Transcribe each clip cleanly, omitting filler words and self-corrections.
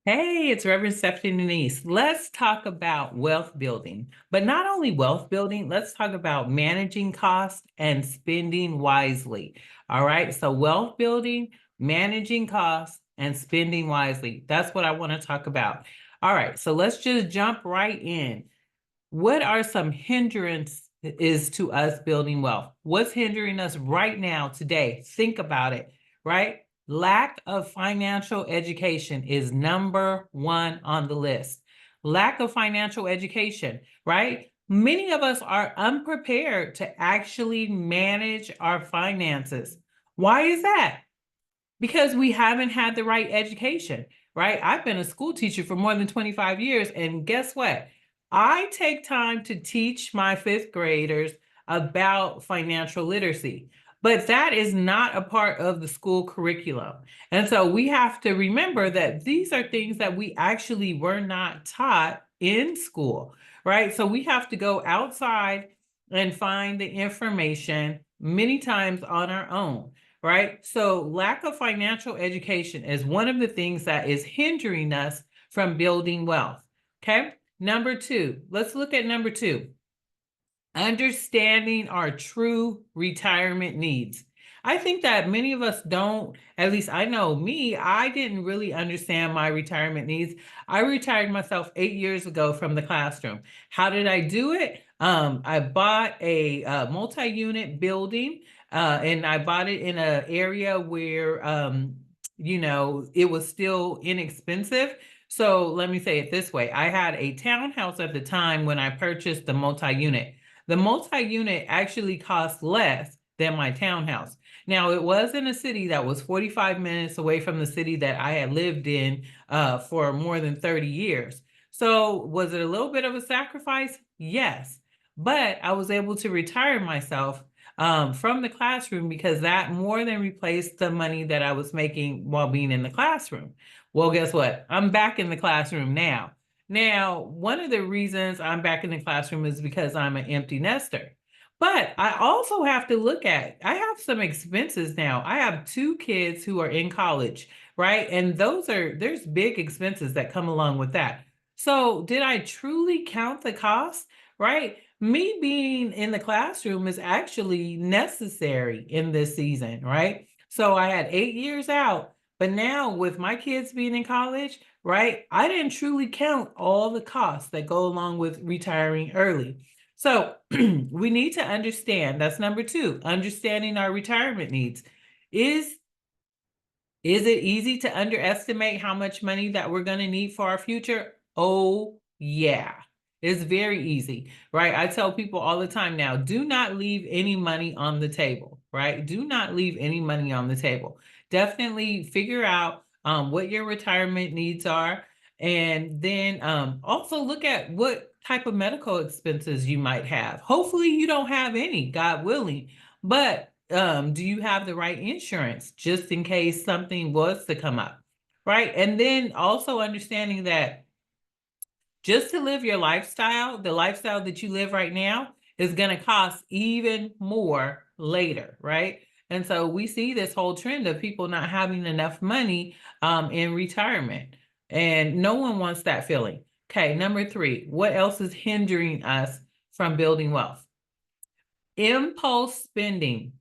Hey, it's Reverend Stephanie Denise. Let's talk about wealth building, but not only wealth building, let's talk about managing costs and spending wisely. All right. So, wealth building, managing costs, and spending wisely. That's what I want to talk about. All right. So, let's just jump right in. What are some hindrances to us building wealth? What's hindering us right now, today? Think about it, right? Lack of financial education is number one on the list. Lack of financial education, right? Many of us are unprepared to actually manage our finances. Why is that? Because we haven't had the right education, right? I've been a school teacher for more than 25 years, and guess what? I take time to teach my fifth graders about financial literacy, but that is not a part of the school curriculum. And so we have to remember that these are things that we actually were not taught in school, right? So we have to go outside and find the information many times on our own, right? So lack of financial education is one of the things that is hindering us from building wealth. Okay. Number two, let's look at number two, understanding our true retirement needs. I think that many of us don't, at least I know me, I didn't really understand my retirement needs. I retired myself 8 years ago from the classroom. How did I do it? I bought a multi-unit building, and I bought it in an area where, it was still inexpensive. So let me say it this way. I had a townhouse at the time when I purchased the multi-unit. The multi-unit actually cost less than my townhouse. Now, it was in a city that was 45 minutes away from the city that I had lived in for more than 30 years. So, was it a little bit of a sacrifice? Yes. But I was able to retire myself from the classroom because that more than replaced the money that I was making while being in the classroom. Well, guess what? I'm back in the classroom now. Now, one of the reasons I'm back in the classroom is because I'm an empty nester. But I also have to look at, I have some expenses now. I have two kids who are in college, right? And there's big expenses that come along with that. So, did I truly count the cost, right? Me being in the classroom is actually necessary in this season, right? So, I had 8 years out, but now with my kids being in college, right? I didn't truly count all the costs that go along with retiring early. So we need to understand, that's number two, understanding our retirement needs. Is is it easy to underestimate how much money that we're going to need for our future? Oh, yeah. It's very easy, right? I tell people all the time now, do not leave any money on the table, right? Do not leave any money on the table. Definitely figure out what your retirement needs are. And then also look at what type of medical expenses you might have. Hopefully, you don't have any, God willing. But do you have the right insurance just in case something was to come up? Right. And then also understanding that just to live your lifestyle, the lifestyle that you live right now is going to cost even more later. Right. And so we see this whole trend of people not having enough money in retirement. And no one wants that feeling. Okay. Number three, what else is hindering us from building wealth? Impulse spending.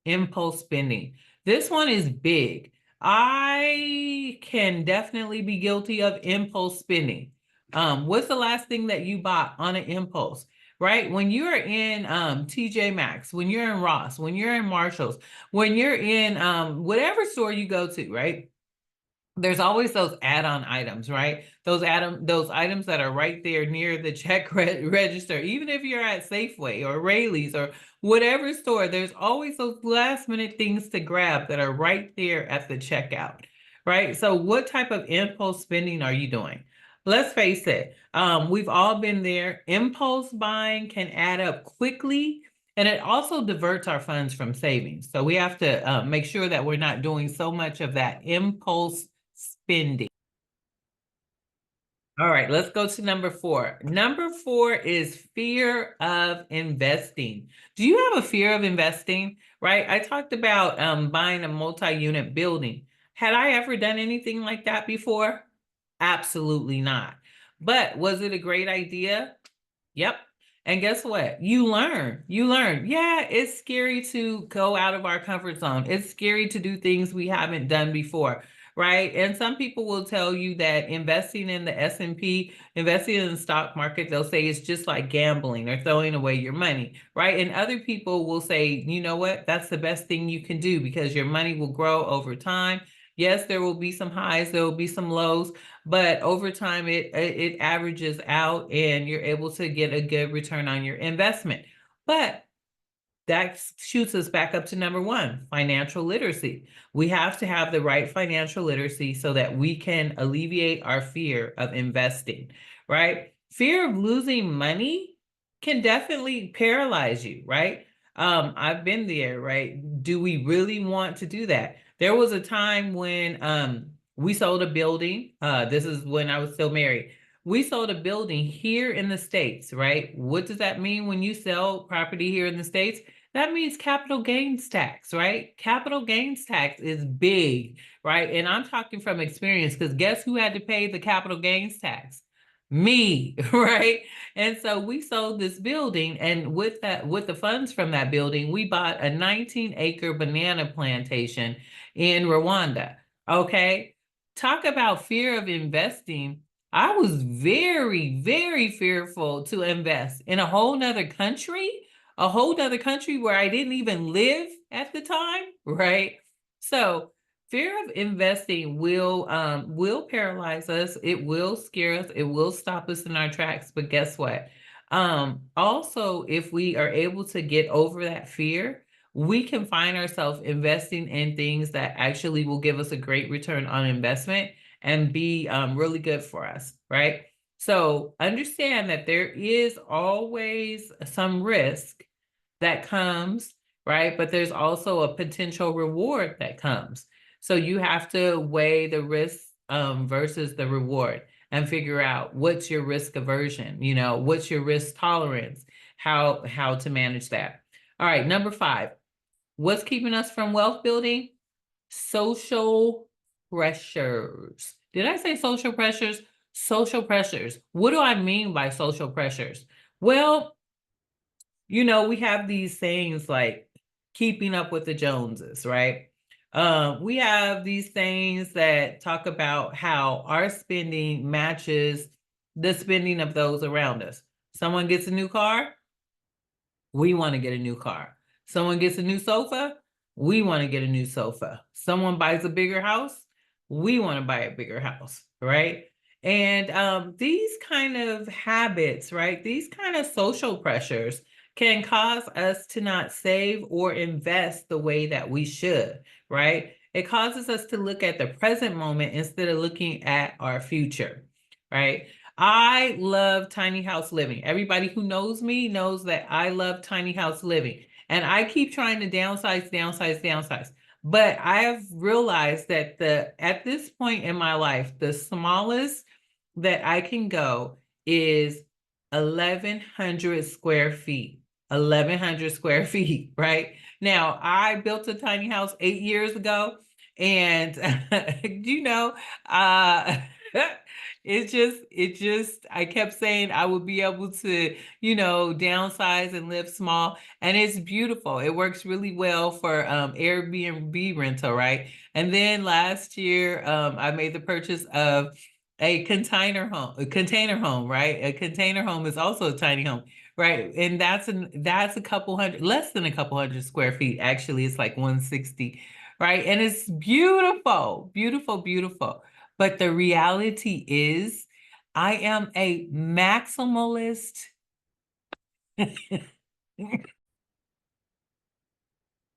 Impulse spending. This one is big. I can definitely be guilty of impulse spending. What's the last thing that you bought on an impulse? Right? When you're in TJ Maxx, when you're in Ross, when you're in Marshalls, when you're in whatever store you go to, right? There's always those add-on items, right? Those items that are right there near the check register. Even if you're at Safeway or Rayleigh's or whatever store, there's always those last minute things to grab that are right there at the checkout, right? So what type of impulse spending are you doing? Let's face it, we've all been there. Impulse buying can add up quickly, and it also diverts our funds from savings. So we have to make sure that we're not doing so much of that impulse spending. All right, let's go to number four. Number four is fear of investing. Do you have a fear of investing? Right? I talked about buying a multi-unit building. Had I ever done anything like that before? Absolutely not. But was it a great idea? Yep. And guess what? You learn. You learn. Yeah, it's scary to go out of our comfort zone. It's scary to do things we haven't done before, right? And some people will tell you that investing in the S&P, investing in the stock market, they'll say it's just like gambling or throwing away your money, right? And other people will say, you know what? That's the best thing you can do because your money will grow over time. Yes, there will be some highs, there will be some lows, but over time it averages out and you're able to get a good return on your investment. But that shoots us back up to number one, financial literacy. We have to have the right financial literacy so that we can alleviate our fear of investing, right? Fear of losing money can definitely paralyze you, right? I've been there, right? Do we really want to do that? There was a time when we sold a building. This is when I was still married. We sold a building here in the States, right? What does that mean when you sell property here in the States? That means capital gains tax, right? Capital gains tax is big, right? And I'm talking from experience because guess who had to pay the capital gains tax? Me, right? And so we sold this building, and with the funds from that building, we bought a 19-acre banana plantation in Rwanda. Okay. Talk about fear of investing. I was very, very fearful to invest in a whole nother country where I didn't even live at the time, right? So fear of investing will paralyze us. It will scare us. It will stop us in our tracks. But guess what? Also, if we are able to get over that fear, we can find ourselves investing in things that actually will give us a great return on investment and be really good for us, right? So understand that there is always some risk that comes, right? But there's also a potential reward that comes. So you have to weigh the risk versus the reward and figure out what's your risk aversion, what's your risk tolerance, how to manage that. All right, number 5. What's keeping us from wealth building? Social pressures. Did I say social pressures? Social pressures. What do I mean by social pressures? Well, we have these things like keeping up with the Joneses, right? We have these things that talk about how our spending matches the spending of those around us. Someone gets a new car, we want to get a new car. Someone gets a new sofa, we want to get a new sofa. Someone buys a bigger house, we want to buy a bigger house, right? And these kind of habits, right? These kind of social pressures can cause us to not save or invest the way that we should, right? It causes us to look at the present moment instead of looking at our future, right? I love tiny house living. Everybody who knows me knows that I love tiny house living. And I keep trying to downsize. But I have realized that at this point in my life, the smallest that I can go is 1,100 square feet. 1,100 square feet, right? Now, I built a tiny house 8 years ago, and uh I kept saying I would be able to, downsize and live small, and it's beautiful. It works really well for Airbnb rental, right? And then last year, I made the purchase of a container home, right? A container home is also a tiny home, right? And that's a couple hundred, less than a couple hundred square feet. Actually, it's like 160, right? And it's beautiful, beautiful, beautiful. But the reality is, I am a maximalist. I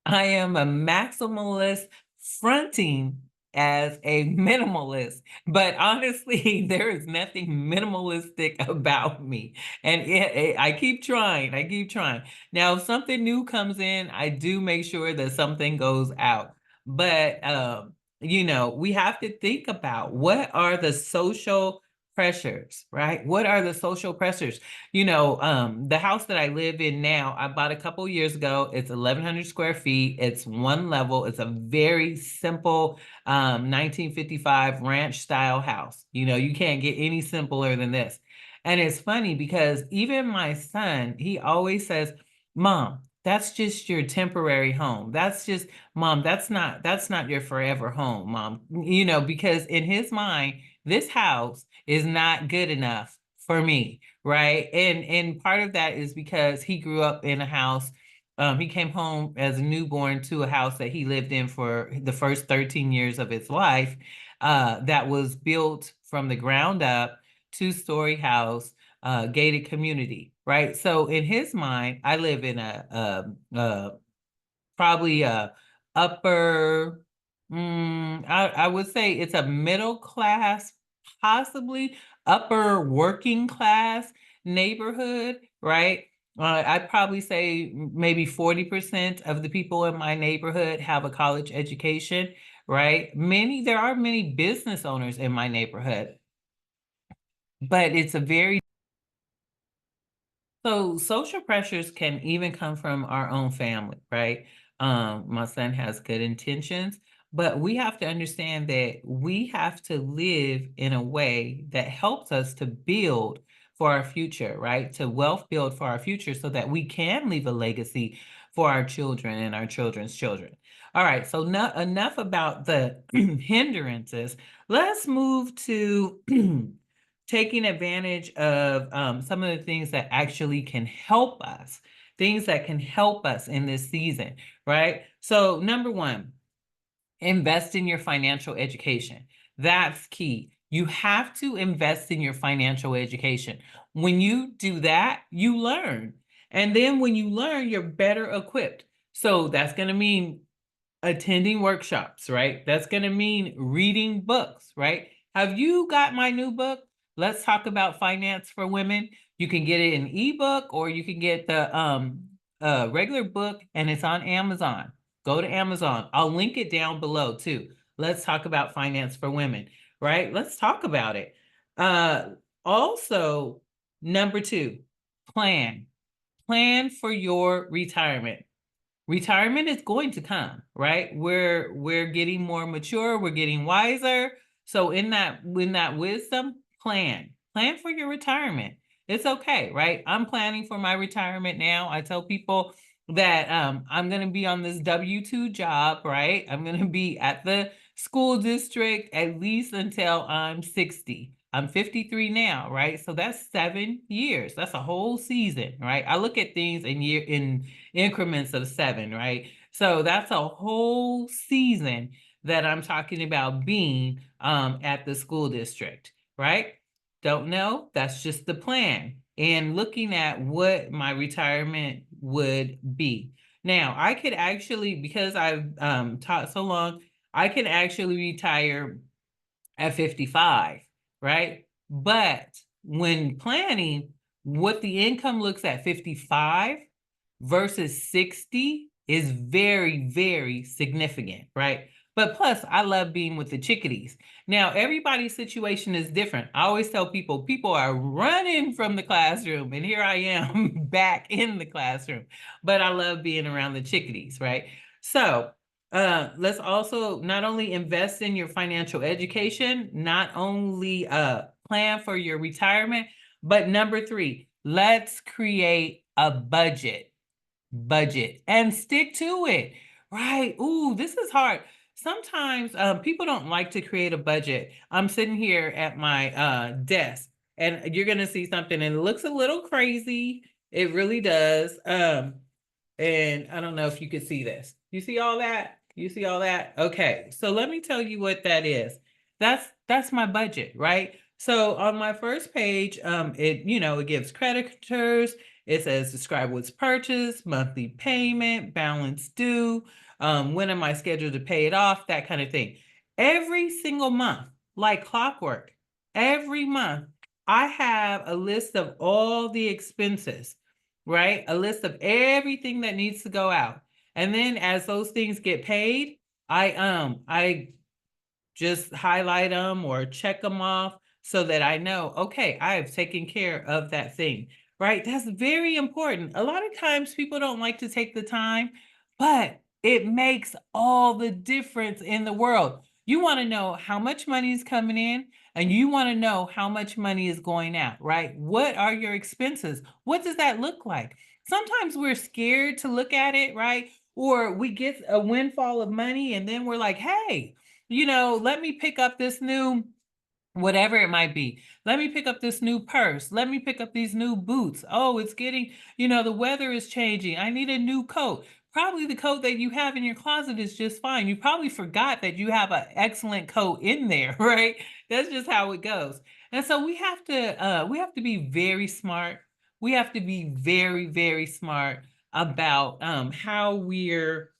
am a maximalist fronting as a minimalist, but honestly, there is nothing minimalistic about me. And I keep trying. I keep trying. Now, if something new comes in, I do make sure that something goes out. But we have to think about what are the social pressures, right? What are the social pressures? The house that I live in now, I bought a couple years ago. It's 1,100 square feet. It's one level. It's a very simple 1955 ranch style house. You can't get any simpler than this. And it's funny because even my son, he always says, Mom, that's just your temporary home. Mom, that's not your forever home, Mom. Because in his mind, this house is not good enough for me, right? And part of that is because he grew up in a house. He came home as a newborn to a house that he lived in for the first 13 years of his life, that was built from the ground up, two-story house, gated community, right? So in his mind, I live in probably a upper, I would say it's a middle class, possibly upper working class neighborhood, right? I'd probably say maybe 40% of the people in my neighborhood have a college education, right? There are many business owners in my neighborhood, but it's a very So social pressures can even come from our own family, right? My son has good intentions, but we have to understand that we have to live in a way that helps us to build for our future, right? To wealth build for our future so that we can leave a legacy for our children and our children's children. All right, so enough about the hindrances. Let's move to taking advantage of some of the things that actually can help us, things that can help us in this season, right? So, number one, invest in your financial education. That's key. You have to invest in your financial education. When you do that, you learn. And then when you learn, you're better equipped. So that's going to mean attending workshops, right? That's going to mean reading books, right? Have you got my new book? Let's Talk About Finance for Women. You can get it in ebook or you can get the regular book, and it's on Amazon. Go to Amazon. I'll link it down below too. Let's Talk About Finance for Women, right? Let's talk about it. Also, number two, plan. Plan for your retirement. Retirement is going to come, right? We're getting more mature, we're getting wiser. So in that wisdom, plan for your retirement. It's okay, right? I'm planning for my retirement now. I tell people that I'm going to be on this W-2 job, right? I'm going to be at the school district at least until I'm 60. I'm 53 now, right? So that's 7 years. That's a whole season, right? I look at things in increments of 7, right? So that's a whole season that I'm talking about being at the school district, right? Don't know, that's just the plan. And looking at what my retirement would be. Now, I could actually, because I've taught so long, I can actually retire at 55, right? But when planning, what the income looks at 55 versus 60 is very, very significant, right? But plus, I love being with the chickadees. Now, everybody's situation is different. I always tell people are running from the classroom, and here I am back in the classroom. But I love being around the chickadees, right? So, let's also not only invest in your financial education, not only plan for your retirement, but number 3, let's create a budget and stick to it, right? Ooh, this is hard. Sometimes people don't like to create a budget. I'm sitting here at my desk, and you're going to see something, and it looks a little crazy. It really does. And I don't know if you could see this. You see all that? You see all that? Okay. So let me tell you what that is. That's my budget, right? So on my first page, it gives creditors. It says describe what's purchased, monthly payment, balance due, when am I scheduled to pay it off, that kind of thing. Every single month, like clockwork, every month, I have a list of all the expenses, right? A list of everything that needs to go out. And then as those things get paid, I just highlight them or check them off so that I know, okay, I have taken care of that thing, right? That's very important. A lot of times people don't like to take the time, but it makes all the difference in the world. You want to know how much money is coming in and you want to know how much money is going out, right? What are your expenses? What does that look like? Sometimes we're scared to look at it, right? Or we get a windfall of money and then we're like, hey, let me pick up this new whatever it might be. Let me pick up this new purse. Let me pick up these new boots. Oh, it's getting, the weather is changing. I need a new coat. Probably the coat that you have in your closet is just fine. You probably forgot that you have an excellent coat in there, right? That's just how it goes. And so we have to be very smart. We have to be very, very smart about how we're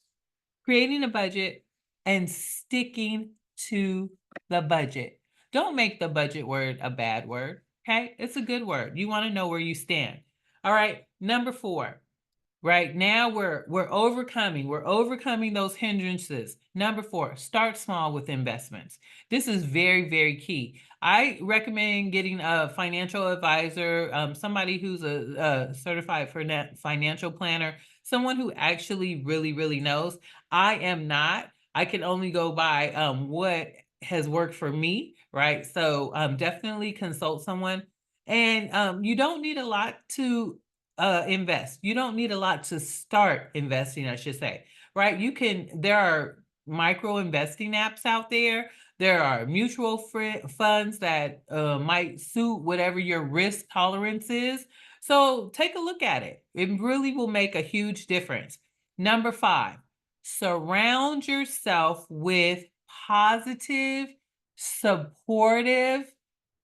creating a budget and sticking to the budget. Don't make the budget word a bad word. Okay. It's a good word. You want to know where you stand. All right. Number 4. Right now we're overcoming those hindrances. Number 4, start small with investments. This is very, very key. I recommend getting a financial advisor, somebody who's a certified financial planner, someone who actually really, really knows. I am not. I can only go by what has worked for me, right? So definitely consult someone. And you don't need a lot to invest. You don't need a lot to start investing, I should say, right? There are micro investing apps out there. There are mutual funds that might suit whatever your risk tolerance is. So take a look at it. It really will make a huge difference. Number 5, surround yourself with positive, supportive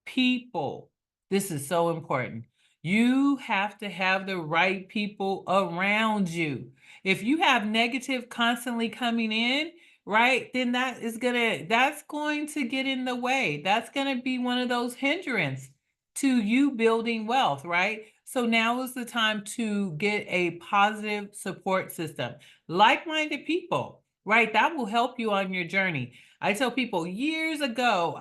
people. This is so important. You have to have the right people around you. If you have negative constantly coming in, right, then that's going to get in the way. That's going to be one of those hindrance to you building wealth, right? So now is the time to get a positive support system. Like-minded people, right? That will help you on your journey. I tell people years ago,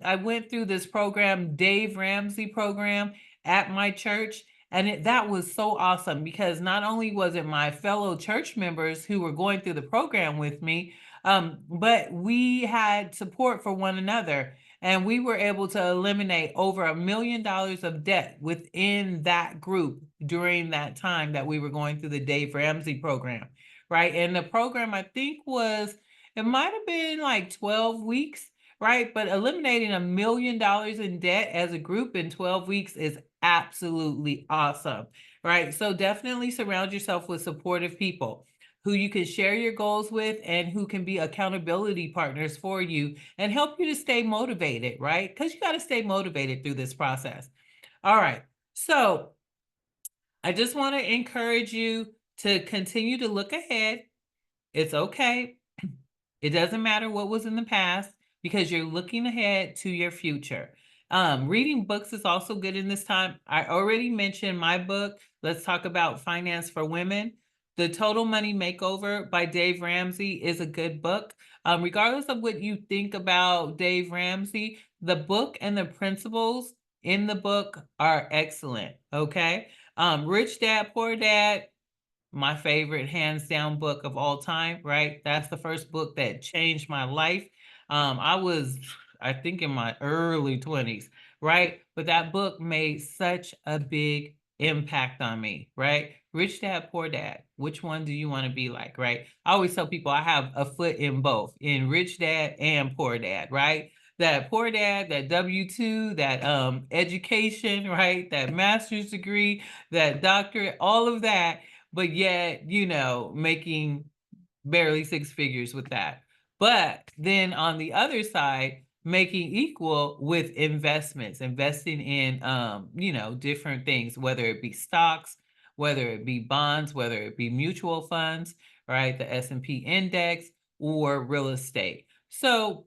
I went through this program, Dave Ramsey program at my church. And that was so awesome because not only was it my fellow church members who were going through the program with me, but we had support for one another. And we were able to eliminate over $1 million of debt within that group during that time that we were going through the Dave Ramsey program, right? And the program, I think, it might have been like 12 weeks, right? But eliminating $1 million in debt as a group in 12 weeks is absolutely awesome, right? So definitely surround yourself with supportive people who you can share your goals with and who can be accountability partners for you and help you to stay motivated, right? Because you got to stay motivated through this process. All right. So I just want to encourage you to continue to look ahead. It's okay. It doesn't matter what was in the past because you're looking ahead to your future. Reading books is also good in this time. I already mentioned my book. Let's talk about finance for women. The Total Money Makeover by Dave Ramsey is a good book. Regardless of what you think about Dave Ramsey, the book and the principles in the book are excellent. Okay. Rich Dad, Poor Dad, my favorite hands down book of all time, right? That's the first book that changed my life. I was, I think, in my early 20s, right? But that book made such a big impact on me, right? Rich Dad, Poor Dad. Which one do you want to be like, right? I always tell people I have a foot in both, in Rich Dad and Poor Dad, right? That poor dad, that W-2, that education, right? That master's degree, that doctorate, all of that, but yet, making barely 6 figures with that. But then on the other side, making equal with investments, investing in, different things, whether it be stocks, whether it be bonds, whether it be mutual funds, right? The S&P index or real estate. So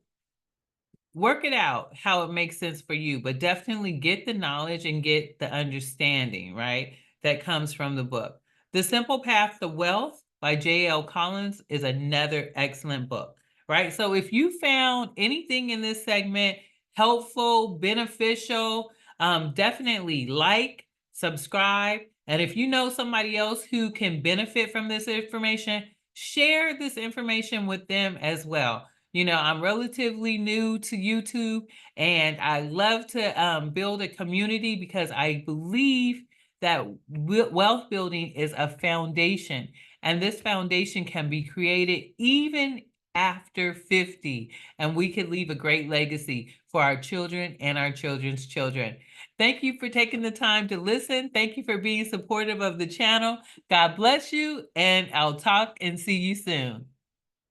work it out how it makes sense for you, but definitely get the knowledge and get the understanding, right? That comes from the book. The Simple Path to Wealth by J.L. Collins is another excellent book, right? So if you found anything in this segment helpful, beneficial, definitely like, subscribe. And if you know somebody else who can benefit from this information, share this information with them as well. You know, I'm relatively new to YouTube, and I love to build a community because I believe that wealth building is a foundation, and this foundation can be created even after 50, and we could leave a great legacy for our children and our children's children. Thank you for taking the time to listen. Thank you for being supportive of the channel. God bless you, and I'll talk and see you soon.